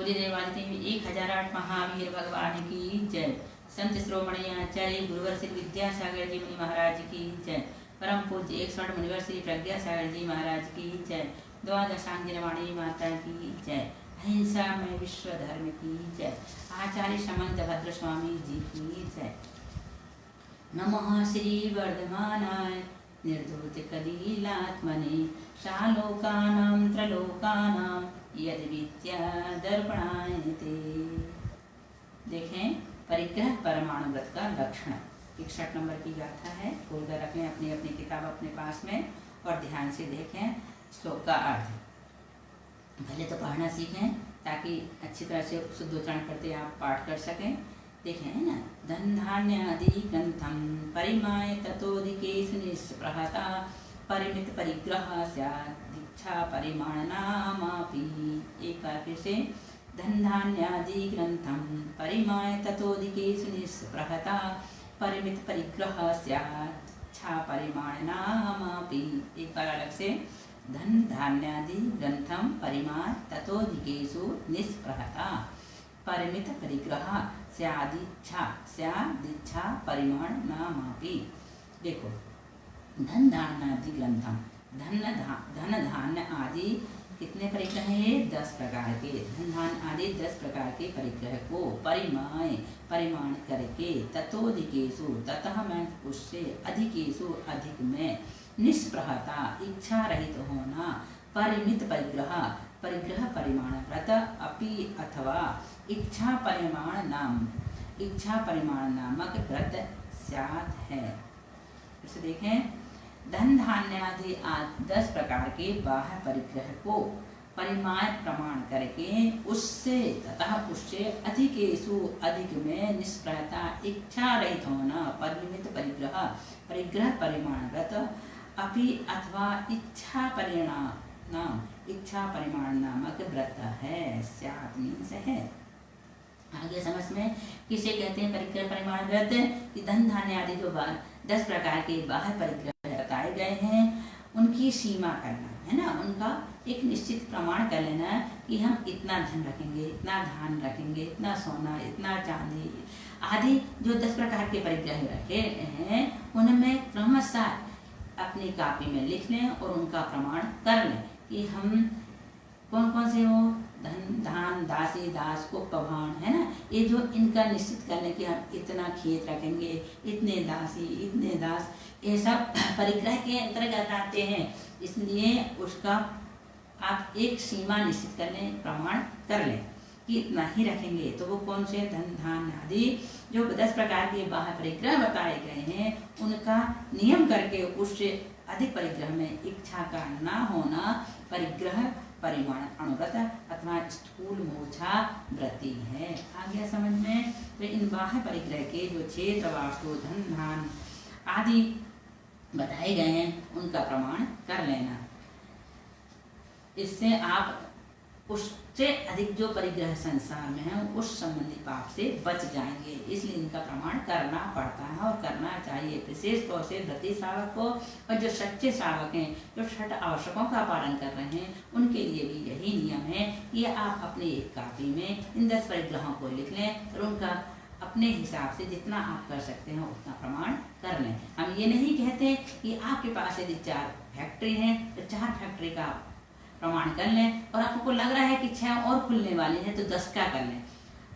बोली देवादिदेव 1008 महावीर भगवान की जय। संत श्रोमणी आचार्य गुरुवर श्री विद्यासागर जी मुनि महाराज की जय। परम पूज्य 108 मुनिवर श्री प्रज्ञा सागर जी महाराज की जय। द्वादशांगिरवाणी माता की जय। अहिंसा में विश्व धर्म की जय। आचार्य समंत भद्र स्वामी जी की जय। नमः श्री वर्धमानाय निर्धूत कलीलात्मने शालोकानां त्रलोकानां यद विद्या दर्पणायते। देखें परिग्रह परमाणुव्रत का लक्षण 61 नंबर की गाथा है। खोलकर रखें अपनी अपनी किताब अपने पास में और ध्यान से देखें श्लोक का अर्थ। पहले तो पढ़ना सीखें ताकि अच्छी तरह से शुद्धोच्चारण करते आप पाठ कर सकें। देखें है ना, धन धान्यादि ग्रंथम परिमाय ततोधिकेषु निष्प्रहता परिमित परिग्रह स्यादिच्छा परिमाणनामापि। एक बार फिर से, धन धान्यादि ग्रंथम परिमाय ततोधिकेषु निष्प्रहता परिमित परिग्रह स्यादिच्छा परिमाणनामापि। एक बार अलग से, धन धान्यादि ग्रंथम परिमाय ततोधिकेषु निष्प्रहता परिमित परिग्रह स्यादिच्छा परिमाण नामापि। देखो, धन धान्यादि ग्रंथम, धन धान्य आदि कितने परिग्रह है? 10 प्रकार के। धन धान्य आदि 10 प्रकार के परिग्रह को परिमाण करके ततोधिकेषु, ततः में उससे, अधिकेषु अधिक में, निष्प्रहता इच्छा रहित होना, परिमित परिग्रह परिमाण व्रत अपि अथवा इच्छा परिमाण नामक व्रत स्यात् है। इसे देखें, धन धान्यादि 10 प्रकार के बाह्य परिग्रह को परिमाण प्रमाण करके उससे तथा उससे अधिकेषु अधिक में निष्प्रहता इच्छा रहित होना, परिमित परिग्रह परिमाण व्रत अपि अथवा इच्छा परिमाण नामक व्रत है। स्यात् मीन्स है। आगे समझ में किसे कहते हैं परिग्रह परिमाण व्रत? कि धन धान्य आदि जो 10 प्रकार के बाह्य परिग्रह बताए गए हैं उनकी सीमा करना है ना, उनका एक निश्चित प्रमाण कर लेना कि हम इतना धन रखेंगे, इतना धान रखेंगे, इतना सोना, इतना चांदी आदि जो 10 प्रकार के परिग्रह रखे हैं उनमें क्रमशः अपनी कॉपी में लिख लें और उनका प्रमाण कर लें कि हम कौन कौन से हो, धन धान दासी दास को पभान है ना, ये जो इनका निश्चित कर लें कि हम इतना खेत रखेंगे, इतने दासी इतने दास, ये सब परिग्रह के अंतर्गत आते हैं। इसलिए उसका आप एक सीमा निश्चित कर लें, प्रमाण कर लें कि इतना ही रखेंगे। तो वो कौन से धन धान आदि जो 10 प्रकार के बाह्य परिग्रह बताए गए हैं उनका नियम करके उससे अधिक परिग्रह में इच्छा का ना होना परिग्रह परिमाण अणुव्रत अथवा स्थूल मूर्छा व्रति है। आ गया समझ में? तो इन बाह्य परिग्रह के जो क्षेत्र वास्तु धन धान आदि बताए गए हैं उनका प्रमाण कर लेना। इससे आप उससे अधिक जो परिग्रह संसार में है उस संबंधी पाप से बच जाएंगे। इसलिए इनका प्रमाण करना पड़ता है और करना चाहिए। विशेष तौर से व्रती शावक को और जो सच्चे शावक हैं जो 6 आवश्यकों का पालन कर रहे हैं उनके लिए भी यही नियम है कि आप अपनी एक कॉपी में इन 10 परिग्रहों को लिख लें और उनका अपने हिसाब से जितना आप कर सकते हैं उतना प्रमाण कर लें। हम ये नहीं कहते कि आपके पास यदि 4 फैक्ट्री है तो 4 फैक्ट्री का प्रमाण कर लें और आपको लग रहा है कि 6 और खुलने वाली है तो 10 का कर लें।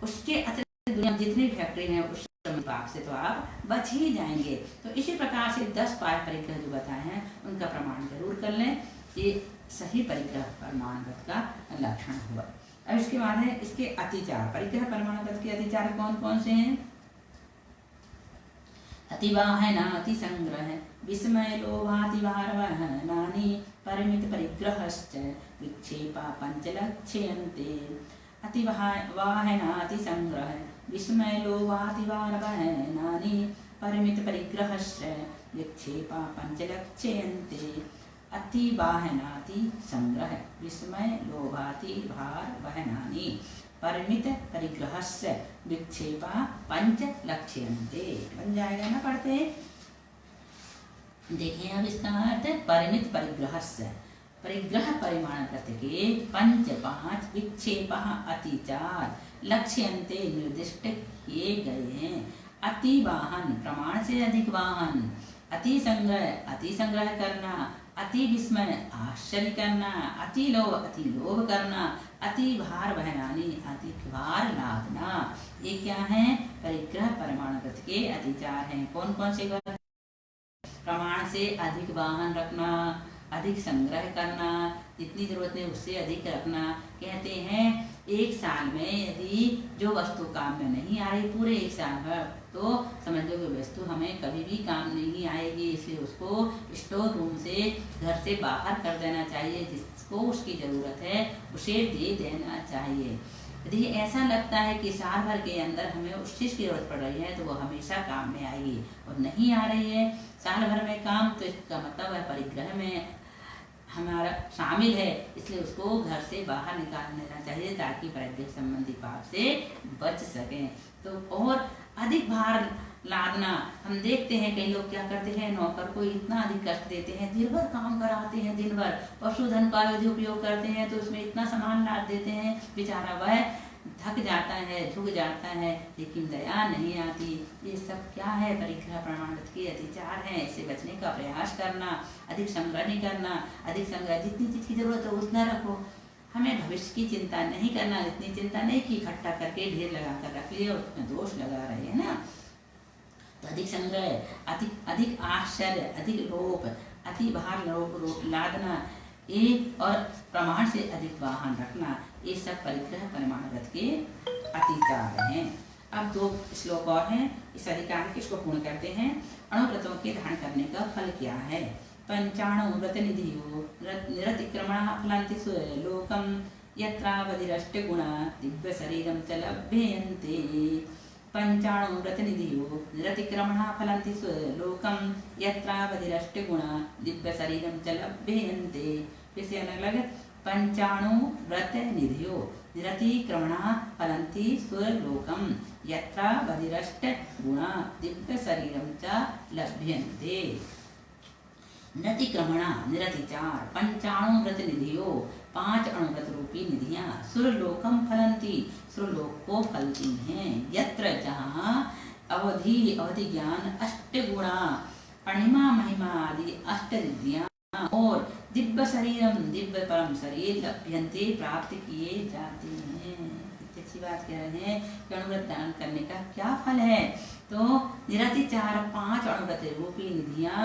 उसके अतिरिक्त दुनिया में जितनी फैक्ट्री है उस पाप से तो आप बच ही जाएंगे। तो इसी प्रकार से 10 परिग्रह जो बताए हैं उनका प्रमाण जरूर कर लें। ये सही परिग्रह परमाणु व्रत का लक्षण हुआ। अब इसके बाद है इसके अतिचार। परिग्रह परमाणु व्रत के अतिचार कौन कौन से हैं? अतिवाहन अति संग्रह विस्मय लोभातिवारवहनानि परिमित परिग्रहश्च विक्षेपा पंचलक्ष्यन्ते। अतिवाहन अति संग्रह विस्मय लोभातिवारवहनानि परिमित परिग्रहश्च विक्षेपा पंचलक्ष्यन्ते। अतिवाहनाति संग्रह विस्मय लोभाति भार वहनानि परिमित परिग्रहस्य विक्षेपा पंच लक्ष्यन्ते। बन जाएगा ना पढ़ते? देखें अब इसका अर्थ परिमित परिग्रहस्य। परिग्रह परिमाण व्रत के पंच पांच विक्षेप अतिचार लक्ष्यन्ते निर्दिष्ट किए गए हैं। अति वाहन प्रमाण से अधिक वाहन, अति संग्रह करना, अति विस्मय आश्चर्य करना, अति लोभ करना, अति भार बहनानी, अधिक भार लादना, ये क्या है? परिग्रह परिमाण व्रत के अतिचार हैं। कौन कौन से? प्रमाण से अधिक वाहन रखना, अधिक संग्रह करना, जितनी जरूरत है उससे अधिक रखना। कहते हैं एक साल में यदि जो वस्तु काम में नहीं आ रही पूरे एक साल भर, तो समझ लो कि वस्तु हमें कभी भी काम नहीं आएगी, इसलिए उसको स्टोर रूम से घर से बाहर कर देना चाहिए। जिसको उसकी जरूरत है उसे दे देना चाहिए। यदि ऐसा लगता है कि साल भर के अंदर हमें उस चीज़ की जरूरत पड़ रही है तो वो हमेशा काम में आएगी, और नहीं आ रही है साल भर में काम, तो इसका मतलब है परिग्रह में हमारा शामिल है, इसलिए उसको घर से बाहर निकाल देना चाहिए ताकि परिग्रह संबंधी पाप से बच सकें। तो और अधिक भार लादना, हम देखते हैं कई लोग क्या करते हैं, नौकर को इतना अधिक कष्ट देते हैं, दिन भर काम कराते हैं, दिन भर पशुधन का यदि उपयोग करते हैं तो उसमें इतना सामान लाद देते हैं, बेचारा वह थक जाता है, झुक जाता है, लेकिन दया नहीं आती। ये सब क्या है? परिग्रह प्रमाण के अतिचार हैं। इससे बचने का प्रयास करना, अधिक संग्रह नहीं करना, अधिक संग्रह जितनी चीज की जरूरत है उतना रखो, हमें भविष्य की चिंता नहीं करना, इतनी चिंता नहीं कि इकट्ठा करके ढेर लगा कर रख लिया और उसमें दोष लगा रहे हैं ना। तो अधिक संग्रह, अधिक आश्चर्य, अधिक लोभ, अति भार लादना, एक और प्रमाण से अधिक वाहन रखना, ये सब परिग्रह परिमाण व्रत के अतिचार हैं। अब 2 श्लोक और हैं, इस अधिकार के इसको पूर्ण करते हैं। अणुव्रतों के धारण करने का फल क्या है? पंचाणु व्रत निधियो निरतिक्रमण फलन्ति लोकम यत्रावधिरष्टगुणा दिव्य शरीरम च लभ्यन्ते। पंचाणु व्रत निधियो निरतिक्रमण फलन्ति लोकम यत्रावधिरष्टगुणा दिव्य शरीरम च लभ्यन्ते। फिर से अलग अलग, पंचाणु व्रत निधियो निरतिक्रमणा फलन्ति स्वलोकम यत्रा बधिरष्ट गुणा दिव्य शरीरम च लभ्यन्ते। निरतिक्रमणा निरतिचार, पंचाणु व्रत निधियो 5 अणुव्रत रूपी निधियां सुरलोकम फलन्ति, सुरलोक को फलती हैं। यत्र जहाँ अवधि ज्ञान 8 गुणा अणिमा महिमा आदि 8 रिद्धियां और दिव्य शरीरम दिव्य परम शरीर लभ्यन्ते प्राप्त किए जाते हैं। कितनी अच्छी बात कह रहे हैं कि अणुव्रत दान करने का क्या फल है? तो निरतिचार 5 अणुव्रत रूपी निधियां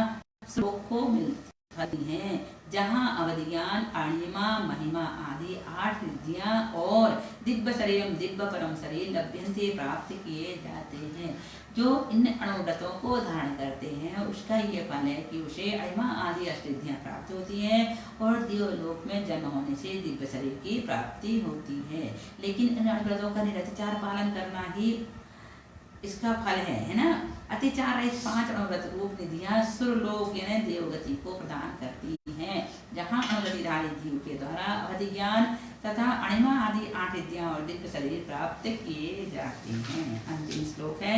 श्लोक को मिलती हैं, जहाँ अवधि ज्ञान अणिमा महिमा आदि 8 रिद्धियां और दिव्य शरीरम दिव्य परम शरीर लभ्यन्ते प्राप्त किए जाते हैं। जो इन अणुव्रतों को धारण करते हैं उसका ये फल है कि उसे अणिमा आदि अष्टसिद्धियां प्राप्त होती हैं और देवलोक में जन्म होने से दिव्य शरीर की प्राप्ति होती है। लेकिन इन अणुव्रतों का निरतिचार पालन करना ही इसका फल है ना। अतिचार रहित 5 अणुव्रत रूप निधियां सुरलोक यानी देवगति को प्रदान करती हैं, जहाँ अणुव्रतिधारी जीव के द्वारा अवधि ज्ञान तथा अणिमा आदि 8 विद्याएं और दिव्य शरीर प्राप्त किए जाते हैं। अंतिम श्लोक है,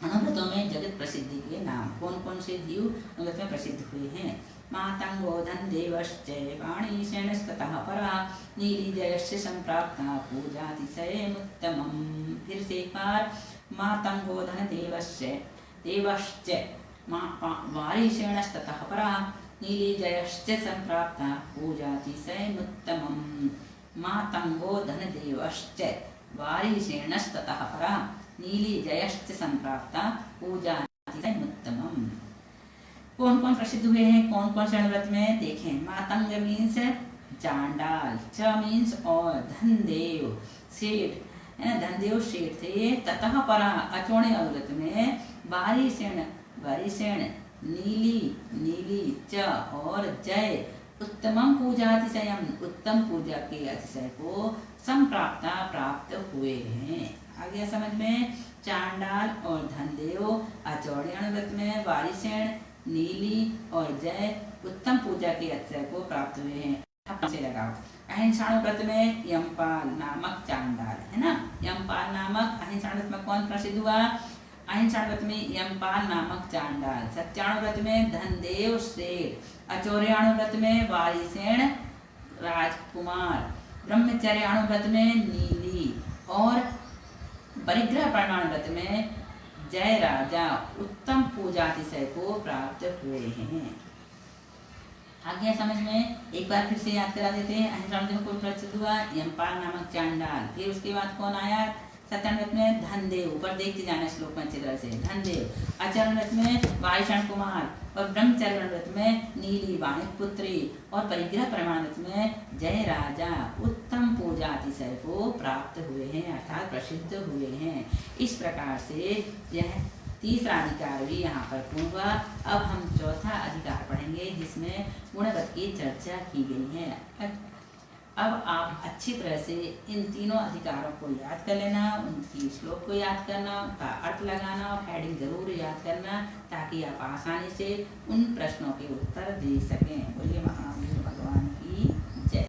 अणुव्रतों में जगत प्रसिद्धि के नाम। कौन कौन से जीव अणुव्रत में प्रसिद्ध हुए हैं? मातंगो धन देवश्च वाणी शरणस्ततः परा नीलिजयश्च संप्राप्ता पूजातिशयमुत्तमम्। फिर से एक बार, मातंगो धन देवश्च वाणी शरणस्ततः परा नीलिजयश्च संप्राप्ता पूजातिशयमुत्तमम्। मातंगो धन देवश्च वाणी शरणस्ततः परा नीलिजयश्च संप्राप्ता पूजातिशयमुत्तमम्। कौन कौन प्रसिद्ध हुए हैं, कौन कौन से अणुव्रत में? देखें, मातंग मीन्स चांडाल, च मीन्स और धनदेव सेठ, धनदेव सेठ थे। ततः परा अचौड़े अणुव्रत में वारिसेण नीली च और जय उत्तमम पूजातिशयम उत्तम पूजा के अतिशय को संप्राप्ता प्राप्त हुए हैं। आ गया समझ में? चांडाल और धनदेव अचौड़े अणुव्रत में, वारिसेण नीली और जय उत्तम पूजा के अतिशय को प्राप्त हुए हैं। से लगाओ। अहिंसाणु व्रत में यमपाल नामक चांडाल है ना। यमपाल नामक अहिंसाणु व्रत में कौन प्रसिद्ध हुआ? अहिंसण व्रत में यमपाल नामक चांडाल, सत्याणु व्रत में धनदेव श्रेष्ठ, अचौर्याणु व्रत में वारिसेन राजकुमार, ब्रह्मचर्याणु व्रत में नीली और परिग्रह प्रमाण व्रत में जय राजा उत्तम पूजातिशय को प्राप्त हुए हैं। आगे समझ में एक बार फिर से याद करा देते हैं। अहिंसण व्रत में कोई प्रसिद्ध हुआ यमपाल नामक चांडाल, फिर उसके बाद कौन आया सत्यान व्रत में धनदेव, ऊपर देखते जाना श्लोक में अच्छी तरह से, धनदेव, आचरण व्रत में वारिसेन कुमार और ब्रह्मचर्य व्रत में नीली वाणिक पुत्री और परिग्रह प्रमाण व्रत में जय राजा उत्तम पूजा अतिशय को प्राप्त हुए हैं अर्थात प्रसिद्ध हुए हैं। इस प्रकार से यह तीसरा अधिकार भी यहाँ पर पूर्ण हुआ। अब हम चौथा अधिकार पढ़ेंगे जिसमें गुणव्रत की चर्चा की गई है। अब आप अच्छी तरह से इन तीनों अधिकारों को याद कर लेना, उनकी श्लोक को याद करना, उनका अर्थ लगाना और हेडिंग जरूर याद करना ताकि आप आसानी से उन प्रश्नों के उत्तर दे सकें। बोलिए।